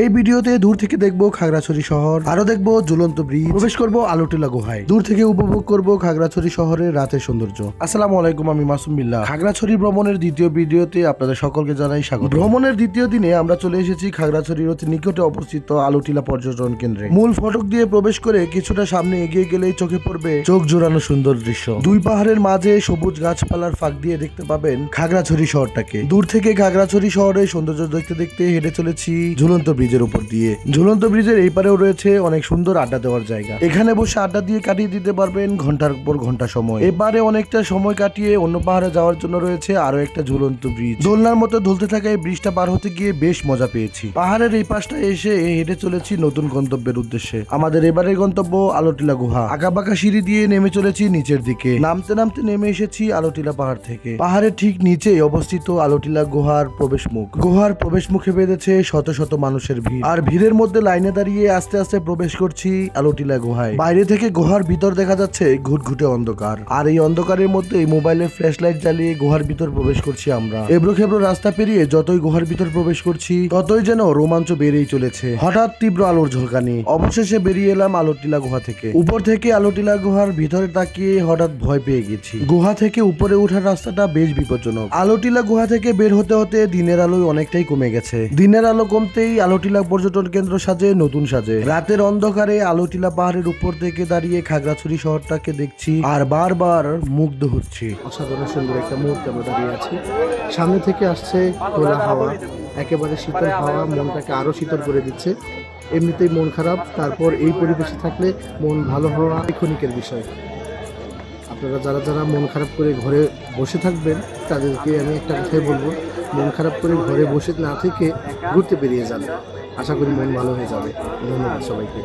এই ভিডিওতে দূর থেকে দেখবো খাগড়াছড়ি শহর, আরো দেখবো ঝুলন্ত ব্রিজ, প্রবেশ করবো আলোটিলা গুহায়, দূর থেকে উপভোগ করবো খাগড়াছড়ি শহরের রাতের সৌন্দর্য। আসসালামু আলাইকুম, আমি মাসুম বিল্লাহ। খাগড়াছড়ি ভ্রমণের দ্বিতীয় ভিডিওতে আপনাদের সকলকে জানাই স্বাগত। ভ্রমণের দ্বিতীয় দিনে আমরা চলে এসেছি খাগড়াছড়ির অতি নিকটে অবস্থিত আলোটিলা পর্যটন কেন্দ্রে। মূল ফটক দিয়ে প্রবেশ করে কিছুটা সামনে এগিয়ে গেলেই চোখে পড়বে চোখ জোড়ানো সুন্দর দৃশ্য। দুই পাহাড়ের মাঝে সবুজ গাছপালার ফাঁক দিয়ে দেখতে পাবেন খাগড়াছড়ি শহরটাকে। দূর থেকে খাগড়াছড়ি শহরের সৌন্দর্য দেখতে দেখতে হেঁটে চলেছি ঝুলন্ত ব্রিজের উপর দিয়ে। ঝুলন্ত ব্রিজের এই পারেও রয়েছে অনেক সুন্দর আড্ডা দেওয়ার জায়গা। এখানে বসে আড্ডা দিয়ে কাটিয়ে দিতে পারবেন ঘন্টার পর ঘন্টা সময়। এবারে অনেকটা সময় কাটিয়ে অন্য পাহাড়ে যাওয়ার জন্য রয়েছে আরো একটা ঝুলন্ত ব্রিজ। দোলনার মতো দুলতে থাকা এই ব্রিজটা পার হতে গিয়ে বেশ মজা পেয়েছি। পাহাড়ের এই পাশটা এসে হেঁটে চলেছি নতুন গন্তব্যের উদ্দেশ্যে। আমাদের এবারের গন্তব্য আলোটিলা গুহা। আঁকাবাঁকা সিঁড়ি দিয়ে নেমে চলেছি নিচের দিকে। নামতে নামতে নেমে এসেছি আলোটিলা পাহাড় থেকে। পাহাড়ের ঠিক নিচেই অবস্থিত আলোটিলা গুহার প্রবেশ মুখ। গুহার প্রবেশ মুখে বেঁধেছে শত শত মানুষের ভিড়, আর ভিড়ের মধ্যে লাইনে দাঁড়িয়ে আস্তে আস্তে প্রবেশ করছি আলোটিলা গুহায়। বাইরে থেকে গুহার ভিতর দেখা যাচ্ছে ঘুটঘুটে অন্ধকার, আর এই অন্ধকারের মধ্যে মোবাইলের ফ্ল্যাশ লাইট জ্বালিয়ে গুহার ভিতর প্রবেশ করছি আমরা। এবড়ো খেবড়ো রাস্তা পেরিয়ে যতই গুহার ভিতর প্রবেশ করছি ততই যেন রোমাঞ্চ বেড়েই চলেছে। হঠাৎ তীব্র আলোর ঝলকানি, অবশেষে বেরিয়ে এলাম আলোটিলা গুহা থেকে। উপর থেকে আলোটিলা গুহার ভিতরে তাকিয়ে হঠাৎ ভয় পেয়ে গেছি। গুহা থেকে উপরে ওঠার রাস্তাটা বেশ বিপজ্জনক। আলোটিলা গুহা থেকে বের হতে হতে দিনের আলোয় অনেকটাই কমে গেছে। দিনের আলো কমতেই আলোটিলা পর্যটন কেন্দ্র সাজে নতুন সাজে। রাতের অন্ধকারে আলোটিলা পাহাড়ের উপর থেকে দাঁড়িয়ে খাগড়াছড়ি শহরটাকে দেখছি আর বারবার মুগ্ধ হচ্ছি। অসাধারণ সুন্দর একটা মুহূর্তে আমরা দাঁড়িয়ে আছি। সামনে থেকে আসছে খোলা হাওয়া, একেবারে শীতল হাওয়া মনটাকে আরো শীতল করে দিচ্ছে। এমনিতেই মন খারাপ, তারপর এই পরিবেশে থাকলে মন ভালো হওয়া ক্ষণিকের বিষয়। আপনারা যারা যারা মন খারাপ করে ঘরে বসে থাকবেন তাদেরকে আমি একটা কথাই বলবো, মন খারাপ করে ঘরে বসে না থেকে ঘুরতে বেরিয়ে যান। আশা করি মন ভালো হয়ে যাবে। ধন্যবাদ সবাইকে।